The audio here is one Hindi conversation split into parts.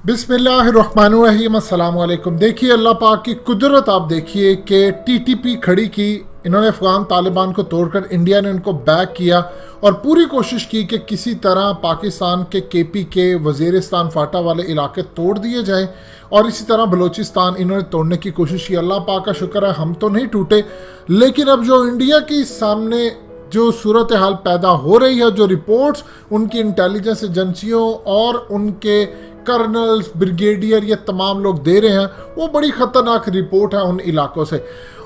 बिस्मिल्लाहिर्रहमानिर्रहीम, अस्सलाम वालेकुम। देखिए अल्लाह पाक की कुदरत आप देखिए कि टीटीपी खड़ी की, इन्होंने अफगान तालिबान को तोड़कर इंडिया ने इनको बैक किया और पूरी कोशिश की कि किसी तरह पाकिस्तान के केपी के वज़ीरिस्तान फाटा वाले इलाके तोड़ दिए जाएं और इसी तरह बलूचिस्तान इन्होंने तोड़ने की कोशिश की। अल्लाह पाक का शुक्र है हम तो नहीं टूटे, लेकिन अब जो इंडिया की सामने जो सूरत हाल पैदा हो रही है, जो रिपोर्ट्स उनकी इंटेलिजेंस एजेंसियों और उनके कर्नल्स ब्रिगेडियर ये तमाम लोग दे रहे हैं, वो बड़ी ख़तरनाक रिपोर्ट है उन इलाकों से।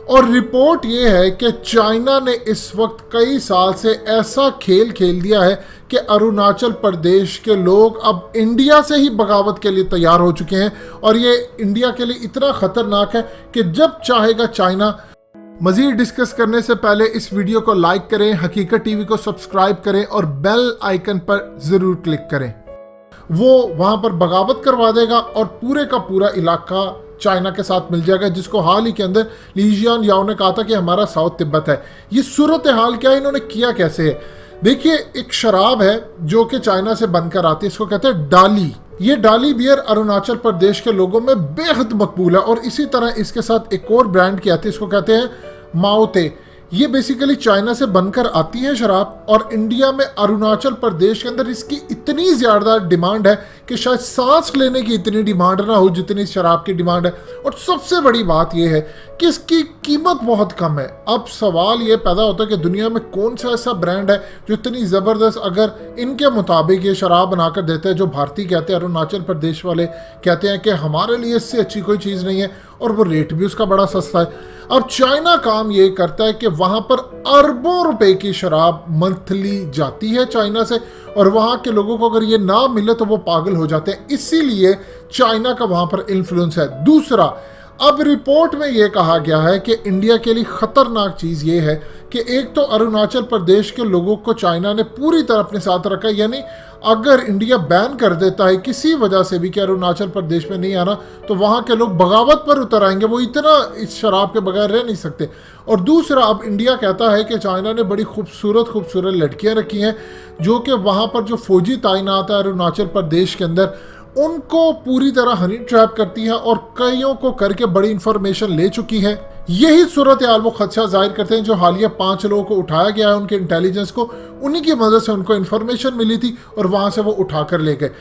और रिपोर्ट ये है कि चाइना ने इस वक्त कई साल से ऐसा खेल खेल दिया है कि अरुणाचल प्रदेश के लोग अब इंडिया से ही बगावत के लिए तैयार हो चुके हैं और ये इंडिया के लिए इतना ख़तरनाक है कि जब चाहेगा चाइना। मज़ीद डिस्कस करने से पहले इस वीडियो को लाइक करें, हकीकत टीवी को सब्सक्राइब करें और बेल आइकन पर ज़रूर क्लिक करें। वो वहाँ पर बगावत करवा देगा और पूरे का पूरा इलाका चाइना के साथ मिल जाएगा, जिसको हाल ही के अंदर लीजियान याओ ने कहा था कि हमारा साउथ तिब्बत है। ये सूरत हाल क्या है, इन्होंने किया कैसे है? देखिए, एक शराब है जो कि चाइना से बनकर आती है, इसको कहते हैं डाली। ये डाली बियर अरुणाचल प्रदेश के लोगों में बेहद मकबूल है और इसी तरह इसके साथ एक और ब्रांड की आती है, इसको कहते हैं माओते। ये बेसिकली चाइना से बनकर आती है शराब और इंडिया में अरुणाचल प्रदेश के अंदर इसकी इतनी ज़्यादा डिमांड है कि शायद सांस लेने की इतनी डिमांड ना हो जितनी शराब की डिमांड है। और सबसे बड़ी बात यह है कि इसकी कीमत बहुत कम है। अब सवाल ये पैदा होता है कि दुनिया में कौन सा ऐसा ब्रांड है जो इतनी ज़बरदस्त, अगर इनके मुताबिक ये शराब बनाकर देते हैं, जो भारतीय कहते हैं, अरुणाचल प्रदेश वाले कहते हैं कि हमारे लिए इससे अच्छी कोई चीज़ नहीं है और वो रेट भी उसका बड़ा सस्ता है। अब चाइना काम ये करता है कि वहाँ पर अरबों रुपए की शराब मंथली जाती है चाइना से और वहाँ के लोगों को अगर ये ना मिले तो वो पागल हो जाते हैं। इसीलिए चाइना का वहाँ पर इन्फ्लुएंस है। दूसरा, अब रिपोर्ट में ये कहा गया है कि इंडिया के लिए ख़तरनाक चीज़ ये है कि एक तो अरुणाचल प्रदेश के लोगों को चाइना ने पूरी तरह अपने साथ रखा है, यानी अगर इंडिया बैन कर देता है किसी वजह से भी कि अरुणाचल प्रदेश में नहीं आना, तो वहाँ के लोग बगावत पर उतर आएंगे, वो इतना इस शराब के बगैर रह नहीं सकते। और दूसरा, अब इंडिया कहता है कि चाइना ने बड़ी खूबसूरत लड़कियाँ रखी हैं जो कि वहाँ पर जो फौजी तैनात है अरुणाचल प्रदेश के अंदर, उनको पूरी तरह हनी ट्रैप करती है और कईयों को करके बड़ी इंफॉर्मेशन ले चुकी है। यही सूरत हाल वो खदशा जाहिर करते हैं जो हालिया 5 लोगों को उठाया गया है उनके इंटेलिजेंस को, उन्हीं की मदद से उनको इंफॉर्मेशन मिली थी और वहाँ से वो उठा कर ले गए।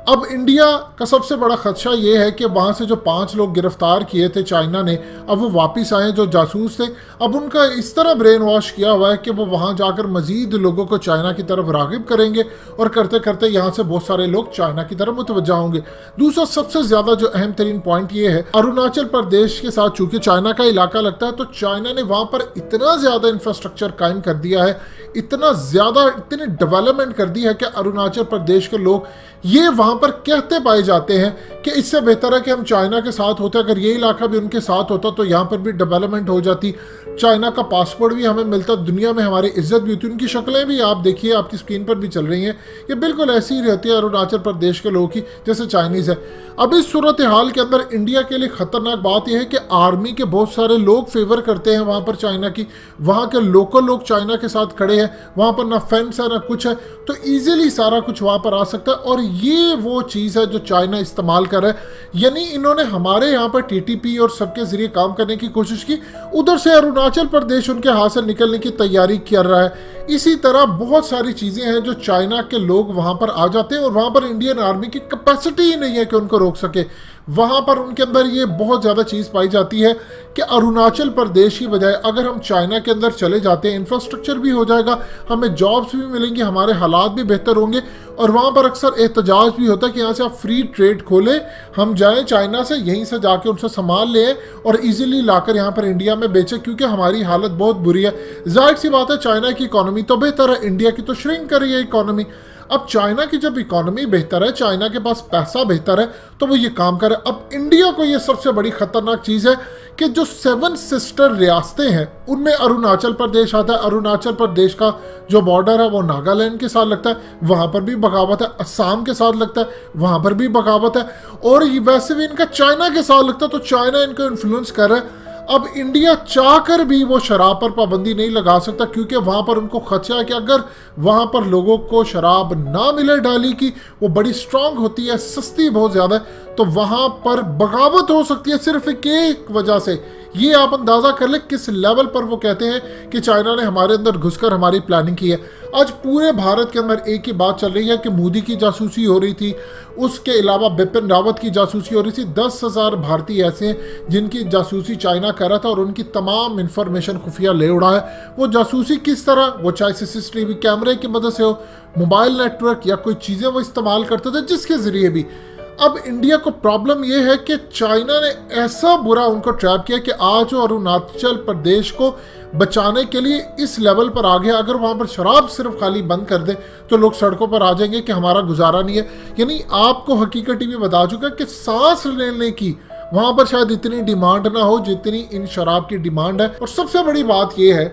अब इंडिया का सबसे बड़ा खदशा ये है कि वहाँ से जो 5 लोग गिरफ्तार किए थे चाइना ने, अब वो वापस आए जो जासूस थे। अब उनका इस तरह ब्रेन वॉश किया हुआ है कि वो वहाँ जाकर मजीद लोगों को चाइना की तरफ रागिब करेंगे और करते करते यहाँ से बहुत सारे लोग चाइना की तरफ मुतवज्जा होंगे। दूसरा, सबसे ज़्यादा जो अहम तरीन पॉइंट ये है, अरुणाचल प्रदेश के साथ चूँकि चाइना का इलाका लगता है, तो चाइना ने वहाँ पर इतना ज़्यादा इंफ्रास्ट्रक्चर कायम कर दिया है, इतनी डेवलपमेंट कर दी है कि अरुणाचल प्रदेश के लोग ये वहाँ पर कहते पाए जाते हैं कि इससे बेहतर है कि हम चाइना के साथ होते, अगर ये इलाका भी उनके साथ होता तो यहाँ पर भी डेवलपमेंट हो जाती, चाइना का पासपोर्ट भी हमें मिलता, दुनिया में हमारी इज्जत भी होती। उनकी शक्लें भी आप देखिए, आपकी स्क्रीन पर भी चल रही हैं, ये बिल्कुल ऐसी ही रहती है अरुणाचल प्रदेश के लोगों की जैसे चाइनीज़ है। अब इस सूरत हाल के अंदर इंडिया के लिए ख़तरनाक बात यह है कि आर्मी के बहुत सारे लोग फेवर करते हैं वहाँ पर चाइना की, वहाँ के लोकल लोग चाइना के साथ खड़े हैं, वहाँ पर ना फेंस है ना कुछ है, तो ईजिली सारा कुछ वहाँ पर आ सकता है। और ये वो चीज़ है जो चाइना इस्तेमाल कर रहा है, यानी इन्होंने हमारे यहाँ पर टीटीपी और सबके ज़रिए काम करने की कोशिश की, उधर से अरुणाचल प्रदेश उनके हाथ से निकलने की तैयारी कर रहा है। इसी तरह बहुत सारी चीज़ें हैं जो चाइना के लोग वहाँ पर आ जाते हैं और वहाँ पर इंडियन आर्मी की कैपेसिटी ही नहीं है कि उनको रोक सके। वहाँ पर उनके अंदर ये बहुत ज़्यादा चीज़ पाई जाती है कि अरुणाचल प्रदेश की बजाय अगर हम चाइना के अंदर चले जाते हैं, इंफ्रास्ट्रक्चर भी हो जाएगा, हमें जॉब्स भी मिलेंगी, हमारे हालात भी बेहतर होंगे। और वहाँ पर अक्सर एहतजाज भी होता है कि यहाँ से आप फ्री ट्रेड खोलें, हम जाएँ चाइना से, यहीं से जाके उनसे सामान लें और ईजिली लाकर यहाँ पर इंडिया में बेचें, क्योंकि हमारी हालत बहुत बुरी है। जाहिर सी बात है, चाइना की इकॉनमी तो बेहतर है, इंडिया की तो श्रिंक कर रही है इकॉनमी। अब चाइना की जब इकॉनमी बेहतर है, चाइना के पास पैसा बेहतर है, तो वो ये काम करे। अब इंडिया को ये सबसे बड़ी खतरनाक चीज़ है कि जो 7 सिस्टर रियासतें हैं उनमें अरुणाचल प्रदेश आता है। अरुणाचल प्रदेश का जो बॉर्डर है वो नागालैंड के साथ लगता है, वहाँ पर भी बगावत है। असम के साथ लगता है, वहाँ पर भी बगावत है। और वैसे भी इनका चाइना के साथ लगता है, तो चाइना इनको इन्फ्लुएंस कर रहा है। अब इंडिया चाहकर भी वो शराब पर पाबंदी नहीं लगा सकता, क्योंकि वहाँ पर उनको खदशा है कि अगर वहाँ पर लोगों को शराब ना मिले डाली की, वो बड़ी स्ट्रांग होती है, सस्ती बहुत ज़्यादा है, तो वहां पर बगावत हो सकती है सिर्फ एक वजह से। ये आप अंदाजा कर ले किस लेवल पर वो कहते हैं कि चाइना ने हमारे अंदर घुसकर हमारी प्लानिंग की है। आज पूरे भारत के अंदर एक ही बात चल रही है कि मोदी की जासूसी हो रही थी, उसके अलावा बिपिन रावत की जासूसी हो रही थी। 10,000 भारतीय ऐसे हैं जिनकी जासूसी चाइना कर रहा था और उनकी तमाम इंफॉर्मेशन खुफिया ले उड़ा है। वो जासूसी किस तरह, वो चाहे सीसीटीवी कैमरे की मदद से हो, मोबाइल नेटवर्क या कोई चीज़ें वो इस्तेमाल करते थे जिसके ज़रिए भी। अब इंडिया को प्रॉब्लम यह है कि चाइना ने ऐसा बुरा उनको ट्रैप किया कि आज वो अरुणाचल प्रदेश को बचाने के लिए इस लेवल पर आ गया। अगर वहाँ पर शराब सिर्फ खाली बंद कर दे तो लोग सड़कों पर आ जाएंगे कि हमारा गुजारा नहीं है। यानी आपको हकीकत टीवी बता चुका कि सांस लेने की वहाँ पर शायद इतनी डिमांड ना हो जितनी इन शराब की डिमांड है। और सबसे बड़ी बात यह है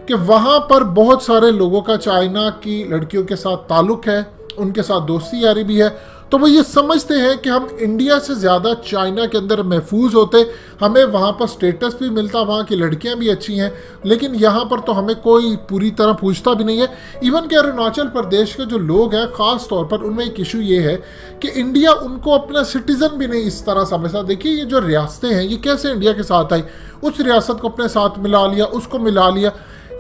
कि वहाँ पर बहुत सारे लोगों का चाइना की लड़कियों के साथ ताल्लुक है, उनके साथ दोस्ती यारी भी है। तो वो ये समझते हैं कि हम इंडिया से ज़्यादा चाइना के अंदर महफूज होते, हमें वहाँ पर स्टेटस भी मिलता, वहाँ की लड़कियाँ भी अच्छी हैं, लेकिन यहाँ पर तो हमें कोई पूरी तरह पूछता भी नहीं है। इवन कि अरुणाचल प्रदेश के जो लोग हैं ख़ास तौर पर उनमें एक इशू ये है कि इंडिया उनको अपना सिटीज़न भी नहीं इस तरह समझता। देखिए ये जो रियासतें हैं ये कैसे इंडिया के साथ आई, उस रियासत को अपने साथ मिला लिया, उसको मिला लिया।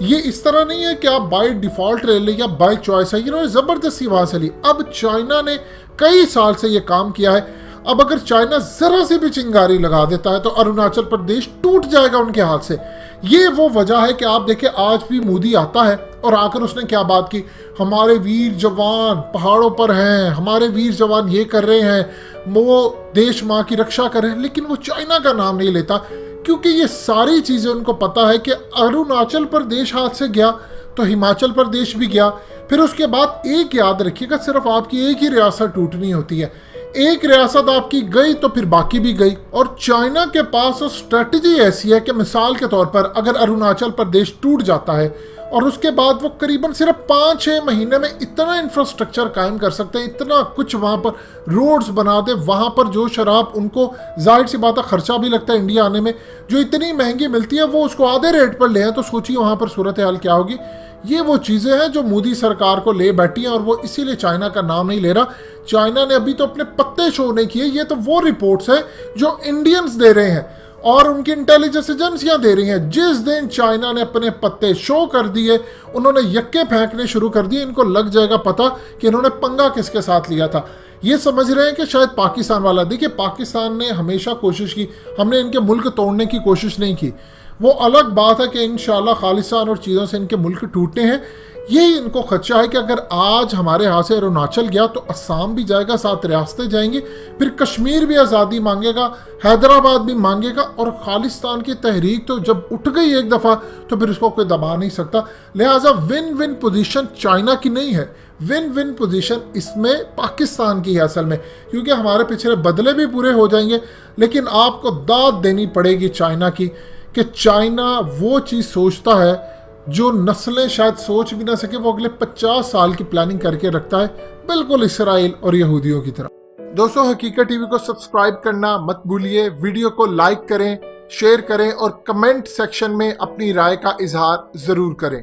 ये इस तरह नहीं है कि आप बाय डिफ़ॉल्ट ले लें या बाय चॉइस है, इन्होंने ज़बरदस्ती वहाँ से ली। अब चाइना ने कई साल से ये काम किया है। अब अगर चाइना ज़रा सी भी चिंगारी लगा देता है तो अरुणाचल प्रदेश टूट जाएगा उनके हाथ से। ये वो वजह है कि आप देखिए आज भी मोदी आता है और आकर उसने क्या बात की, हमारे वीर जवान पहाड़ों पर हैं, हमारे वीर जवान ये कर रहे हैं, वो देश माँ की रक्षा कर रहे हैं, लेकिन वो चाइना का नाम नहीं लेता क्योंकि ये सारी चीज़ें उनको पता है कि अरुणाचल प्रदेश हाथ से गया तो हिमाचल प्रदेश भी गया। फिर उसके बाद एक याद रखिएगा, सिर्फ आपकी एक ही रियासत टूटनी होती है। एक रियासत आपकी गई तो फिर बाकी भी गई। और चाइना के पास स्ट्रेटजी ऐसी है कि मिसाल के तौर पर अगर अरुणाचल प्रदेश टूट जाता है और उसके बाद वो करीबन सिर्फ 5-6 महीने में इतना इंफ्रास्ट्रक्चर कायम कर सकते हैं, इतना कुछ वहाँ पर रोड्स बना दे, वहाँ पर जो शराब उनको जाहिर सी बात है खर्चा भी लगता है इंडिया आने में, जो इतनी महंगी मिलती है वो उसको आधे रेट पर ले हैं, तो सोचिए वहाँ पर सूरत हाल क्या होगी। ये वो चीज़ें हैं जो मोदी सरकार को ले बैठी हैं और वो इसीलिए चाइना का नाम नहीं ले रहा। चाइना ने अभी तो अपने पत्ते शो नहीं किए, ये तो वो रिपोर्ट्स हैं जो इंडियंस दे रहे हैं और उनकी इंटेलिजेंस एजेंसियां दे रही हैं। जिस दिन चाइना ने अपने पत्ते शो कर दिए, उन्होंने यक्के फेंकने शुरू कर दिए, इनको लग जाएगा पता कि इन्होंने पंगा किसके साथ लिया था। ये समझ रहे हैं कि शायद पाकिस्तान वाला। देखिए पाकिस्तान ने हमेशा कोशिश की, हमने इनके मुल्क तोड़ने की कोशिश नहीं की। वो अलग बात है कि इंशाल्लाह खालिस्तान और चीज़ों से इनके मुल्क टूटने हैं। यही इनको खदशा है कि अगर आज हमारे हाथ से अरुणाचल गया तो असम भी जाएगा, 7 रियासतें जाएंगी, फिर कश्मीर भी आज़ादी मांगेगा, हैदराबाद भी मांगेगा। और खालिस्तान की तहरीक तो जब उठ गई एक दफ़ा तो फिर उसको कोई दबा नहीं सकता। लिहाजा विन विन पोजीशन चाइना की नहीं है, विन विन पोजीशन इसमें पाकिस्तान की है असल में, क्योंकि हमारे पिछले बदले भी पूरे हो जाएंगे। लेकिन आपको दाद देनी पड़ेगी चाइना की कि चाइना वो चीज़ सोचता है जो नस्लें शायद सोच भी ना सके, वो अगले 50 साल की प्लानिंग करके रखता है, बिल्कुल इसराइल और यहूदियों की तरह। दोस्तों हकीकत टीवी को सब्सक्राइब करना मत भूलिए, वीडियो को लाइक करें, शेयर करें और कमेंट सेक्शन में अपनी राय का इजहार ज़रूर करें।